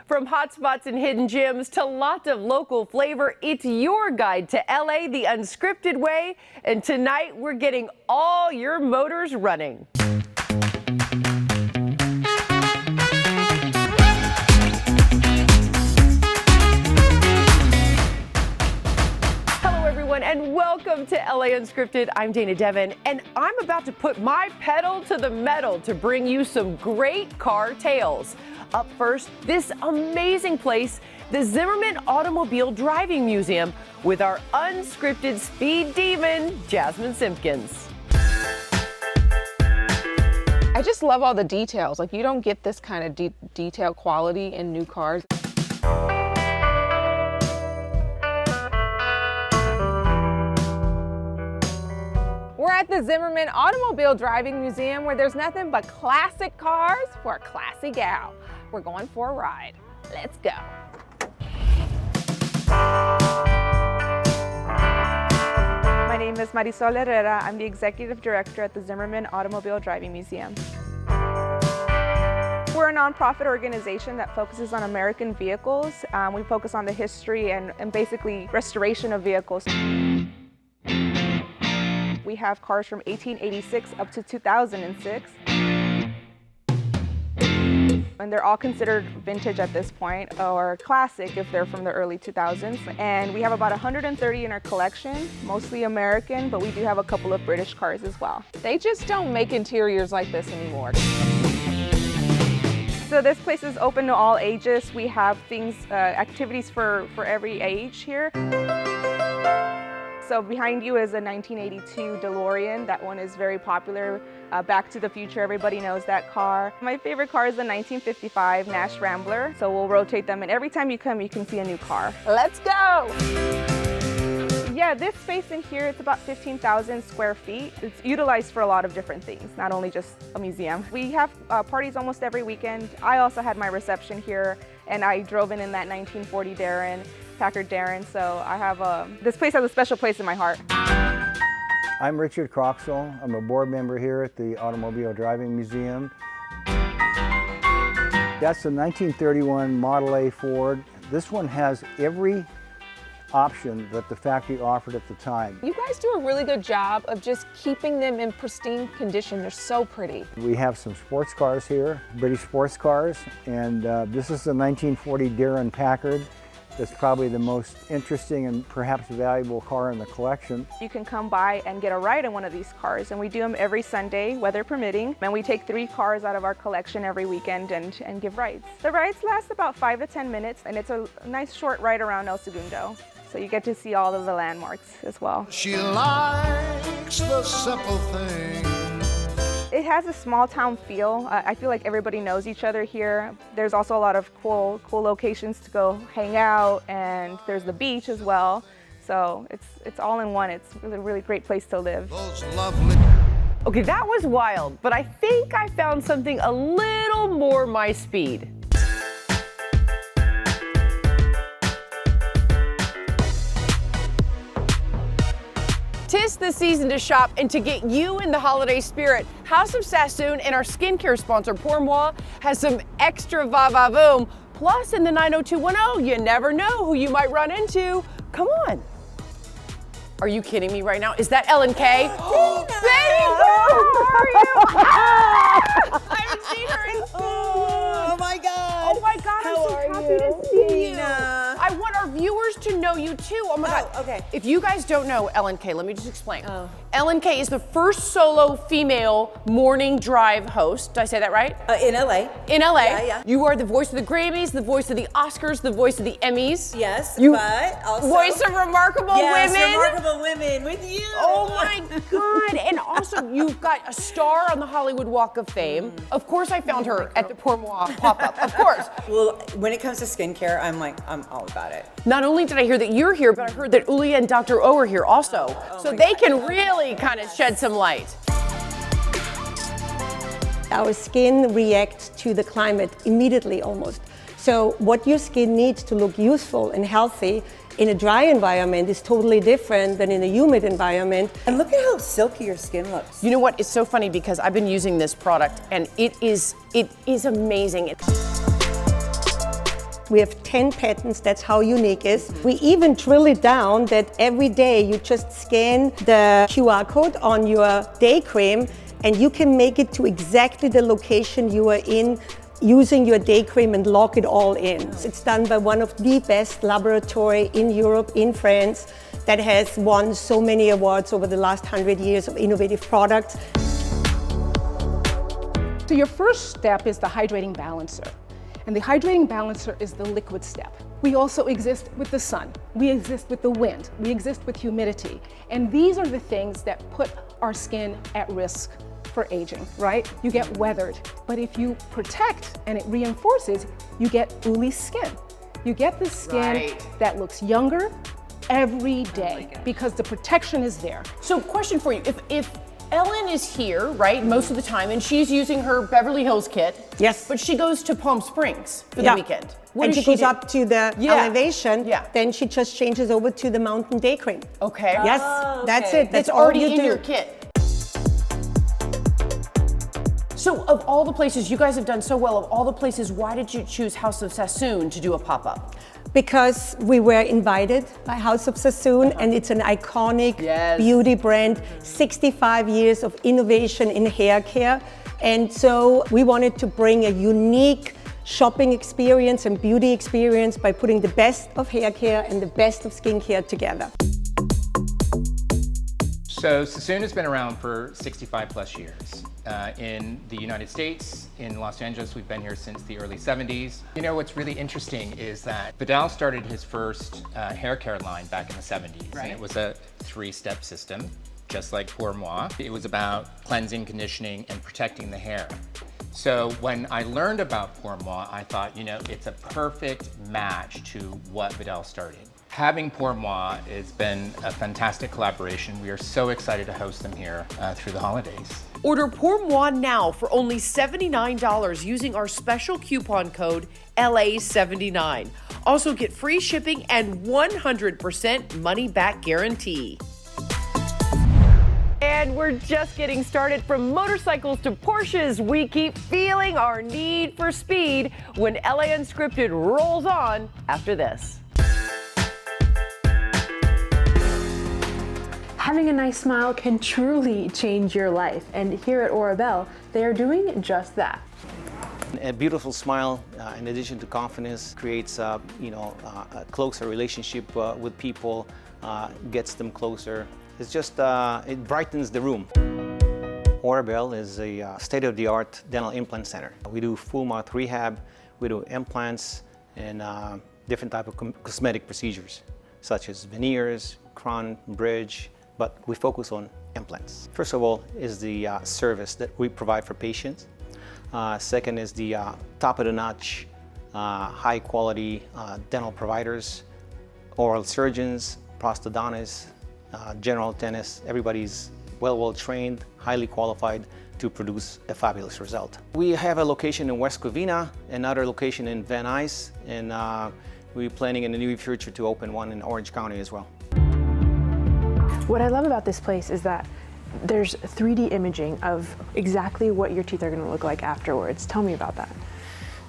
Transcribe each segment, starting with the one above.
From hotspots and hidden gems to lots of local flavor, it's your guide to LA the unscripted way. And tonight we're getting all your motors running. Hello everyone and welcome to LA Unscripted. I'm Dana Devin and I'm about to put my pedal to the metal to bring you some great car tales. Up first, this amazing place, the Zimmerman Automobile Driving Museum, with our unscripted speed demon, Jasmine Simpkins. I just love all the details. Like, you don't get this kind of detail quality in new cars. We're at the Zimmerman Automobile Driving Museum, where there's nothing but classic cars for a classy gal. We're going for a ride. Let's go. My name is Marisol Herrera. I'm the Executive Director at the Zimmerman Automobile Driving Museum. We're a nonprofit organization that focuses on American vehicles. We focus on the history and basically restoration of vehicles. We have cars from 1886 up to 2006. And they're all considered vintage at this point, or classic if they're from the early 2000s. And we have about 130 in our collection, mostly American, but we do have a couple of British cars as well. They just don't make interiors like this anymore. So this place is open to all ages. We have activities for every age here. So behind you is a 1982 DeLorean. That one is very popular. Back to the Future, everybody knows that car. My favorite car is the 1955 Nash Rambler. So we'll rotate them, and every time you come, you can see a new car. Let's go! Yeah, this space in here, it's about 15,000 square feet. It's utilized for a lot of different things, not only just a museum. We have parties almost every weekend. I also had my reception here, and I drove in that 1940 Packard Darren, so I have this place has a special place in my heart. I'm Richard Croxall. I'm a board member here at the Automobile Driving Museum. That's a 1931 Model A Ford. This one has every option that the factory offered at the time. You guys do a really good job of just keeping them in pristine condition. They're so pretty. We have some sports cars here, British sports cars, and this is the 1940 Darren Packard. That's probably the most interesting and perhaps valuable car in the collection. You can come by and get a ride in one of these cars, and we do them every Sunday, weather permitting. And we take 3 cars out of our collection every weekend and give rides. The rides last about 5 to 10 minutes, and it's a nice short ride around El Segundo. So you get to see all of the landmarks as well. She likes the simple things. It has a small town feel. I feel like everybody knows each other here. There's also a lot of cool locations to go hang out, and there's the beach as well. So it's all in one. It's a really great place to live. Okay, that was wild, but I think I found something a little more my speed. 'Tis the season to shop and to get you in the holiday spirit. House of Sassoon and our skincare sponsor, Pour Moi, has some extra va-va-voom. Plus, in the 90210, you never know who you might run into. Come on. Are you kidding me right now? Is that Ellen K? Betty, how are you? I haven't seen her in so long. Oh my God. Oh my God, I'm How so are happy you? to see you. Nina. I want our viewers to know you too. Oh my God. Okay. If you guys don't know Ellen K, let me just explain. Oh. Ellen K is the first solo female morning drive host. Did I say that right? In LA. In LA. Yeah. You are the voice of the Grammys, the voice of the Oscars, the voice of the Emmys. Yes, You but also voice of Remarkable yes, Women. Remarkable Women with you. Oh my God. And also you've got a star on the Hollywood Walk of Fame. Of course I found her at the Pour Moi pop-up, of course. Well, when it comes to skincare, I'm all about it. Not only did I hear that you're here, but I heard that Uli and Dr. O are here also. So they can really kind of shed some light. Our skin reacts to the climate immediately almost. So what your skin needs to look useful and healthy in a dry environment is totally different than in a humid environment. And look at how silky your skin looks. You know what? It's so funny because I've been using this product and it is amazing. We have 10 patents, that's how unique it is. We even drill it down that every day you just scan the QR code on your day cream and you can make it to exactly the location you are in using your day cream and lock it all in. It's done by one of the best laboratory in Europe, in France, that has won so many awards over the last 100 years of innovative products. So your first step is the hydrating balancer. And the hydrating balancer is the liquid step. We also exist with the sun, we exist with the wind, we exist with humidity. And these are the things that put our skin at risk for aging, right? You get weathered. But if you protect and it reinforces, you get oily skin. You get the skin that looks younger every day because the protection is there. So question for you, if Ellen is here, right, most of the time, and she's using her Beverly Hills kit. Yes. But she goes to Palm Springs for the weekend. What and does she goes do? up to the elevation, Yeah. then she just changes over to the Mountain Day Cream. Okay. Yes, that's it. That's It's all already you in do. your kit. So of all the places, you guys have done so well, of all the places, why did you choose House of Sassoon to do a pop-up? Because we were invited by House of Sassoon and it's an iconic beauty brand, 65 years of innovation in hair care. And so we wanted to bring a unique shopping experience and beauty experience by putting the best of hair care and the best of skincare together. So Sassoon has been around for 65 plus years. In the United States, in Los Angeles, we've been here since the early 70s. You know, what's really interesting is that Vidal started his first hair care line back in the 70s. And it was a 3-step system, just like Pour Moi. It was about cleansing, conditioning, and protecting the hair. So when I learned about Pour Moi, I thought, you know, it's a perfect match to what Vidal started. Having Pour Moi has been a fantastic collaboration. We are so excited to host them here through the holidays. Order Pour Moi now for only $79 using our special coupon code LA79. Also get free shipping and 100% money back guarantee. And we're just getting started. From motorcycles to Porsches, we keep feeling our need for speed when LA Unscripted rolls on after this. Having a nice smile can truly change your life, and here at Orabel, they are doing just that. A beautiful smile, in addition to confidence, creates a closer relationship with people, gets them closer. It's just, it brightens the room. Orabel is a state-of-the-art dental implant center. We do full mouth rehab, we do implants, and different type of cosmetic procedures, such as veneers, crown, bridge, but we focus on implants. First of all is the service that we provide for patients. Second is the top-of-the-notch, high-quality dental providers, oral surgeons, prosthodontists, general dentists. Everybody's well trained, highly qualified to produce a fabulous result. We have a location in West Covina, another location in Van Nuys, and we're planning in the near future to open one in Orange County as well. What I love about this place is that there's 3D imaging of exactly what your teeth are going to look like afterwards. Tell me about that.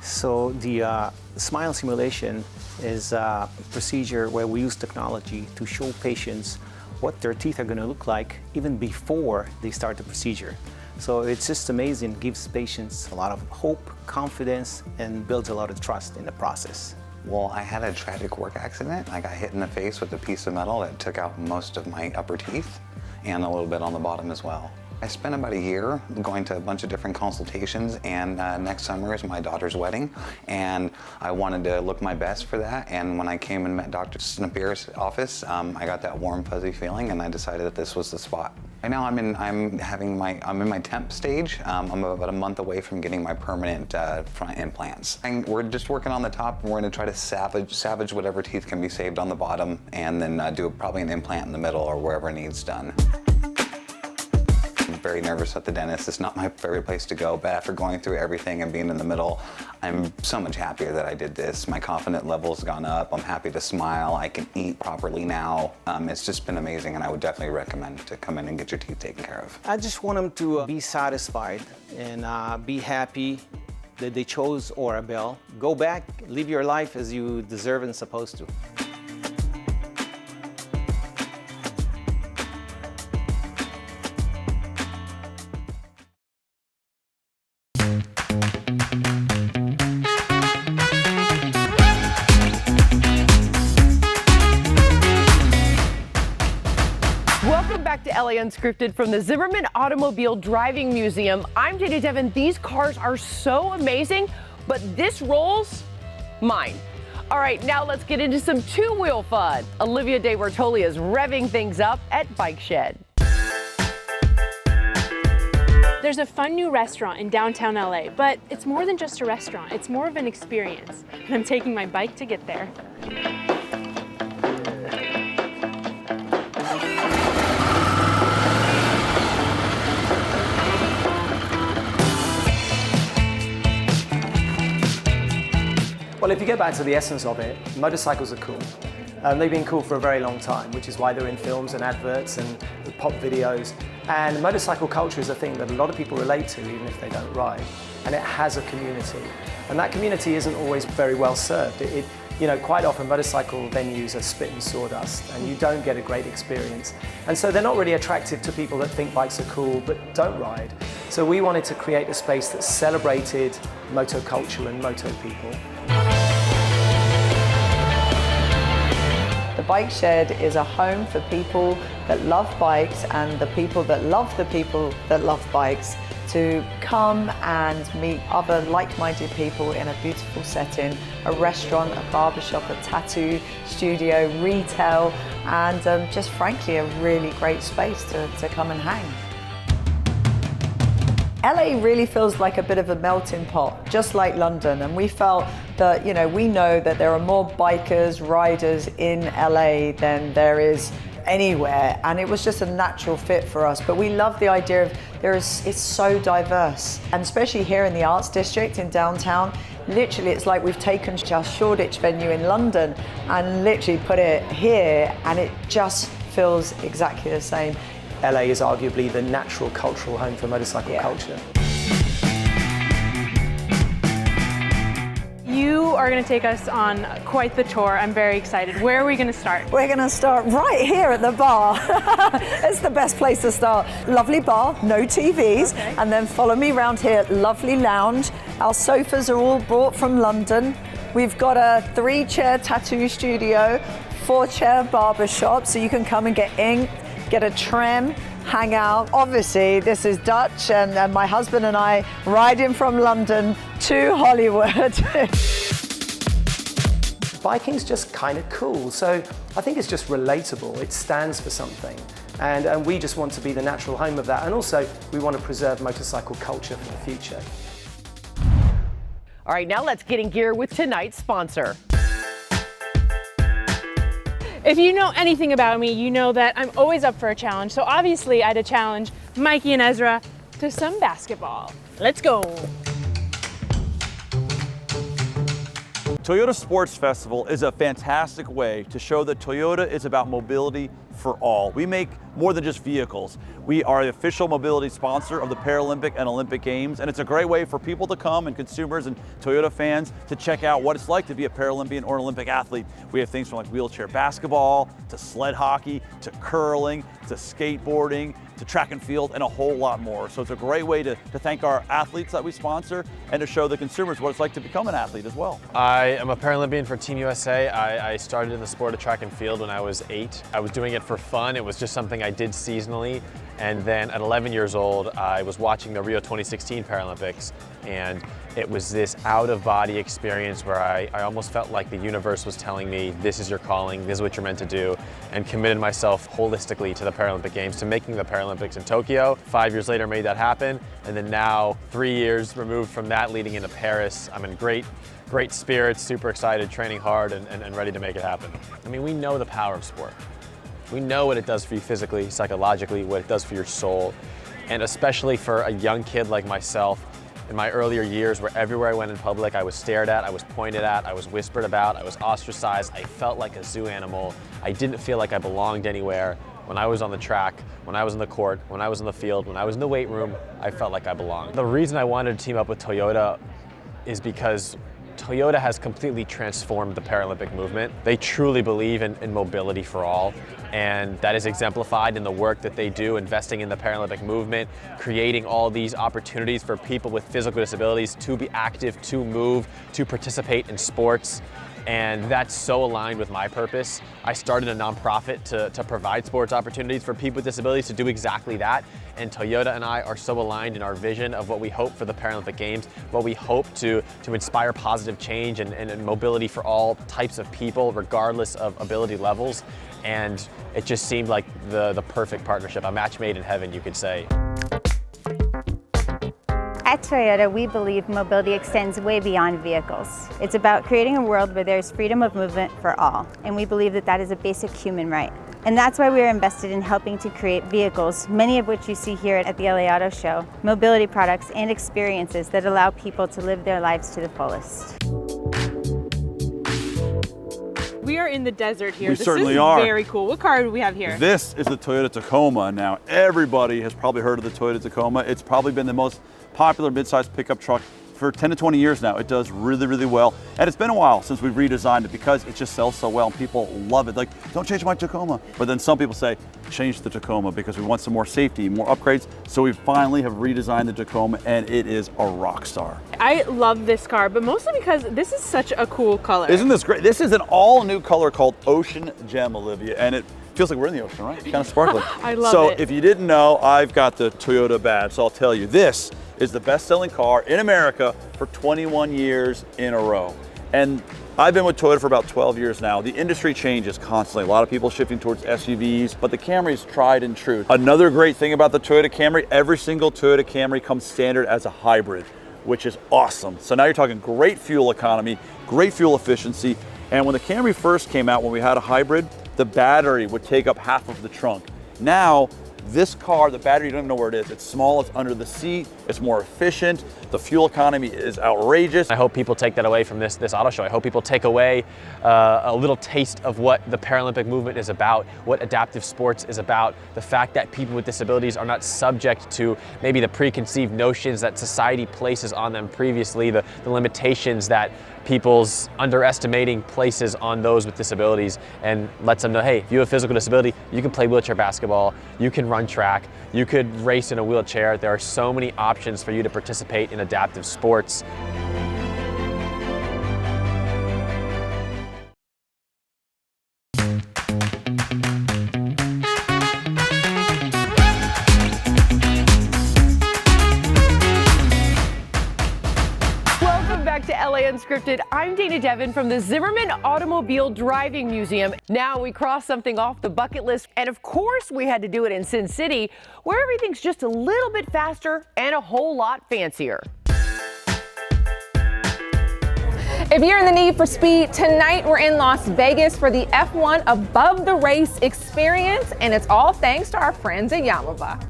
So the smile simulation is a procedure where we use technology to show patients what their teeth are going to look like even before they start the procedure. So it's just amazing, gives patients a lot of hope, confidence, and builds a lot of trust in the process. Well, I had a tragic work accident. I got hit in the face with a piece of metal that took out most of my upper teeth and a little bit on the bottom as well. I spent about a year going to a bunch of different consultations, and next summer is my daughter's wedding, and I wanted to look my best for that. And when I came and met Dr. Snapier's office, I got that warm, fuzzy feeling, and I decided that this was the spot. Right now, I'm in my temp stage. I'm about a month away from getting my permanent front implants. And we're just working on the top, and we're going to try to salvage whatever teeth can be saved on the bottom, and then do probably an implant in the middle or wherever it needs done. I'm very nervous at the dentist. It's not my favorite place to go, but after going through everything and being in the middle, I'm so much happier that I did this. My confidence level's gone up. I'm happy to smile. I can eat properly now. It's just been amazing, and I would definitely recommend to come in and get your teeth taken care of. I just want them to be satisfied and be happy that they chose Orabel. Go back, live your life as you deserve and supposed to. Welcome back to LA Unscripted from the Zimmerman Automobile Driving Museum. I'm Jenny Devin. These cars are so amazing, but this role's mine. All right, now let's get into some two-wheel fun. Olivia De Bertoli is revving things up at Bike Shed. There's a fun new restaurant in downtown LA, but it's more than just a restaurant. It's more of an experience, and I'm taking my bike to get there. Well, if you get back to the essence of it, motorcycles are cool. They've been cool for a very long time, which is why they're in films and adverts and pop videos. And motorcycle culture is a thing that a lot of people relate to, even if they don't ride. And it has a community. And that community isn't always very well served. Quite often motorcycle venues are spit and sawdust, and you don't get a great experience. And so they're not really attractive to people that think bikes are cool but don't ride. So we wanted to create a space that celebrated moto culture and moto people. The Bike Shed is a home for people that love bikes and the people that love the people that love bikes to come and meet other like-minded people in a beautiful setting, a restaurant, a barbershop, a tattoo studio, retail, and just frankly a really great space to come and hang. LA really feels like a bit of a melting pot, just like London, and we felt that, we know that there are more bikers, riders in LA than there is anywhere, and it was just a natural fit for us. But we love the idea of it's so diverse, and especially here in the Arts District in downtown, literally it's like we've taken our Shoreditch venue in London and literally put it here, and it just feels exactly the same. LA is arguably the natural cultural home for motorcycle culture. You are going to take us on quite the tour. I'm very excited. Where are we going to start? We're going to start right here at the bar. It's the best place to start. Lovely bar, no TVs, and then follow me around here. Lovely lounge. Our sofas are all brought from London. We've got a 3-chair tattoo studio, 4-chair barbershop, so you can come and get ink, get a trim, hang out. Obviously, this is Dutch, and my husband and I riding from London to Hollywood. Biking's just kind of cool, so I think it's just relatable. It stands for something, and we just want to be the natural home of that, and also we want to preserve motorcycle culture for the future. All right, now let's get in gear with tonight's sponsor. If you know anything about me, you know that I'm always up for a challenge. So obviously I had to challenge Mikey and Ezra to some basketball. Let's go. Toyota Sports Festival is a fantastic way to show that Toyota is about mobility for all. We make more than just vehicles. We are the official mobility sponsor of the Paralympic and Olympic Games, and it's a great way for people to come and consumers and Toyota fans to check out what it's like to be a Paralympian or an Olympic athlete. We have things from like wheelchair basketball, to sled hockey, to curling, to skateboarding, to track and field, and a whole lot more. So it's a great way to thank our athletes that we sponsor and to show the consumers what it's like to become an athlete as well. I am a Paralympian for Team USA. I started in the sport of track and field when I was 8. I was doing it for fun. It was just something I did seasonally. And then at 11 years old, I was watching the Rio 2016 Paralympics, and it was this out-of-body experience where I almost felt like the universe was telling me, this is your calling, this is what you're meant to do, and committed myself holistically to the Paralympic Games, to making the Paralympics in Tokyo. 5 years later, made that happen, and then now, 3 years removed from that, leading into Paris, I'm in great spirits, super excited, training hard, and ready to make it happen. I mean, we know the power of sport. We know what it does for you physically, psychologically, what it does for your soul. And especially for a young kid like myself, in my earlier years where everywhere I went in public, I was stared at, I was pointed at, I was whispered about, I was ostracized, I felt like a zoo animal. I didn't feel like I belonged anywhere. When I was on the track, when I was in the court, when I was in the field, when I was in the weight room, I felt like I belonged. The reason I wanted to team up with Toyota is because Toyota has completely transformed the Paralympic movement. They truly believe in mobility for all, and that is exemplified in the work that they do, investing in the Paralympic movement, creating all these opportunities for people with physical disabilities to be active, to move, to participate in sports. And that's so aligned with my purpose. I started a nonprofit to provide sports opportunities for people with disabilities to do exactly that. And Toyota and I are so aligned in our vision of what we hope for the Paralympic Games, what we hope to inspire positive change and mobility for all types of people, regardless of ability levels. And it just seemed like the perfect partnership, a match made in heaven, you could say. At Toyota, we believe mobility extends way beyond vehicles. It's about creating a world where there's freedom of movement for all, and we believe that that is a basic human right. And that's why we are invested in helping to create vehicles, many of which you see here at the LA Auto Show, mobility products and experiences that allow people to live their lives to the fullest. We are in the desert here. We certainly is are. Very cool. What car do we have here? This is the Toyota Tacoma. Now, everybody has probably heard of the Toyota Tacoma. It's probably been the most popular midsize pickup truck for 10 to 20 years now. It does really, really well. And it's been a while since we've redesigned it because it just sells so well and people love it. Like, don't change my Tacoma. But then some people say, change the Tacoma because we want some more safety, more upgrades. So we finally have redesigned the Tacoma and it is a rock star. I love this car, but mostly because this is such a cool color. Isn't this great? This is an all new color called Ocean Gem, Olivia, and it feels like we're in the ocean, right? It's kind of sparkly. I love it. So if you didn't know, I've got the Toyota badge, so I'll tell you, this is the best-selling car in America for 21 years in a row. And I've been with Toyota for about 12 years now. The industry changes constantly. A lot of people shifting towards SUVs, but the Camry is tried and true. Another great thing about the Toyota Camry, every single Toyota Camry comes standard as a hybrid, which is awesome. So now you're talking great fuel economy, great fuel efficiency. And when the Camry first came out, when we had a hybrid, the battery would take up half of the trunk. Now, this car, the battery, you don't even know where it is. It's small, it's under the seat, it's more efficient. The fuel economy is outrageous. I hope people take that away from this auto show. I hope people take away a little taste of what the Paralympic movement is about, what adaptive sports is about, the fact that people with disabilities are not subject to maybe the preconceived notions that society places on them previously, the limitations that people's underestimating places on those with disabilities, and lets them know, hey, if you have a physical disability, you can play wheelchair basketball, you can run track, you could race in a wheelchair. There are so many options for you to participate in adaptive sports. To LA Unscripted. I'm Dana Devin from the Zimmerman Automobile Driving Museum. Now we crossed something off the bucket list, and of course we had to do it in Sin City, where everything's just a little bit faster and a whole lot fancier. If you're in the need for speed, tonight we're in Las Vegas for the F1 Above the Race experience, and it's all thanks to our friends at Yamava.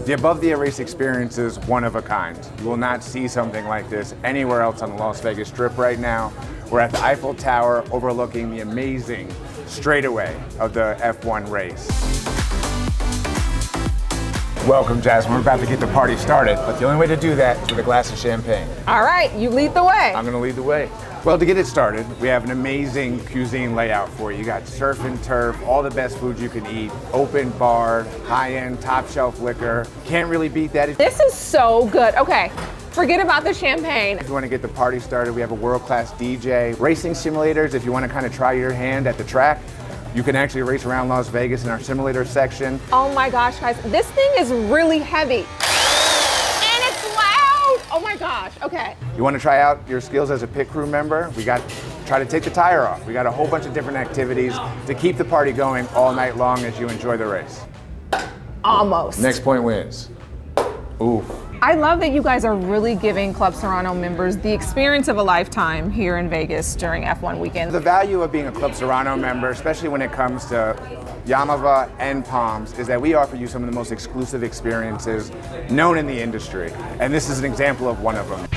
The Above the Race experience is one of a kind. You will not see something like this anywhere else on the Las Vegas Strip right now. We're at the Eiffel Tower overlooking the amazing straightaway of the F1 race. Welcome, Jasmine. We're about to get the party started, but the only way to do that is with a glass of champagne. All right, you lead the way. I'm gonna lead the way. Well, to get it started, we have an amazing cuisine layout for you. You got surf and turf, all the best food you can eat, open bar, high-end, top-shelf liquor. Can't really beat that. This is so good. Okay, forget about the champagne. If you want to get the party started, we have a world-class DJ. Racing simulators, if you want to kind of try your hand at the track, you can actually race around Las Vegas in our simulator section. Oh my gosh, guys, this thing is really heavy. And it's loud. Oh my gosh, okay. You want to try out your skills as a pit crew member? Try to take the tire off. We got a whole bunch of different activities to keep the party going all night long as you enjoy the race. Almost. Next point wins. Ooh. I love that you guys are really giving Club Serrano members the experience of a lifetime here in Vegas during F1 weekend. The value of being a Club Serrano member, especially when it comes to Yamava and Palms, is that we offer you some of the most exclusive experiences known in the industry. And this is an example of one of them.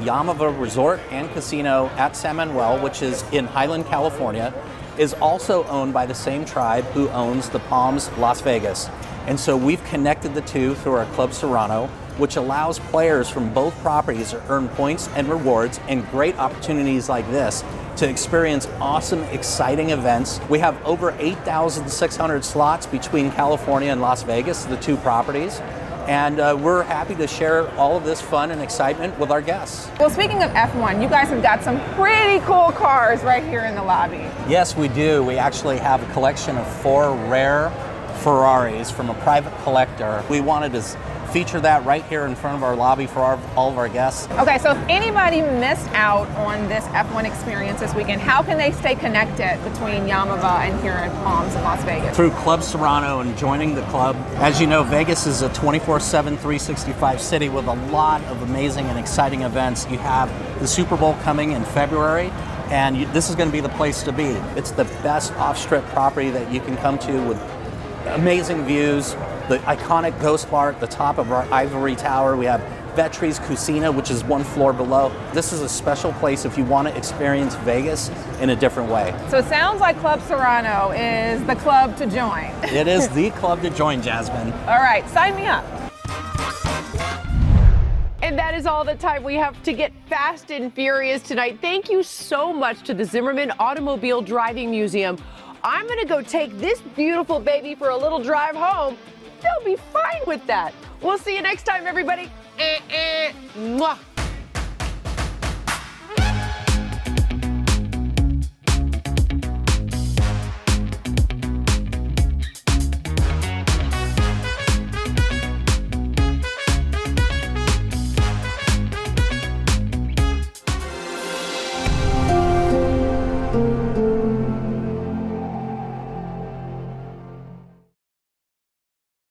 Yamava Resort and Casino at San Manuel, which is in Highland, California, is also owned by the same tribe who owns the Palms Las Vegas. And so we've connected the two through our Club Serrano, which allows players from both properties to earn points and rewards and great opportunities like this to experience awesome, exciting events. We have over 8,600 slots between California and Las Vegas, the two properties. And we're happy to share all of this fun and excitement with our guests. Well, speaking of F1, you guys have got some pretty cool cars right here in the lobby. Yes, we do. We actually have a collection of 4 rare Ferraris from a private collector. We wanted to feature that right here in front of our lobby for all of our guests. Okay, so if anybody missed out on this F1 experience this weekend, how can they stay connected between Yamava and here at Palms in Las Vegas? Through Club Serrano and joining the club. As you know, Vegas is a 24/7, 365 city with a lot of amazing and exciting events. You have the Super Bowl coming in February, and this is going to be the place to be. It's the best off-strip property that you can come to with amazing views. The iconic Ghost Bar at the top of our ivory tower. We have Vetri's Cucina, which is 1 floor below. This is a special place if you want to experience Vegas in a different way. So it sounds like Club Serrano is the club to join. It is the club to join, Jasmine. All right, sign me up. And that is all the time we have to get fast and furious tonight. Thank you so much to the Zimmerman Automobile Driving Museum. I'm gonna go take this beautiful baby for a little drive home. They'll be fine with that. We'll see you next time, everybody. Mwah.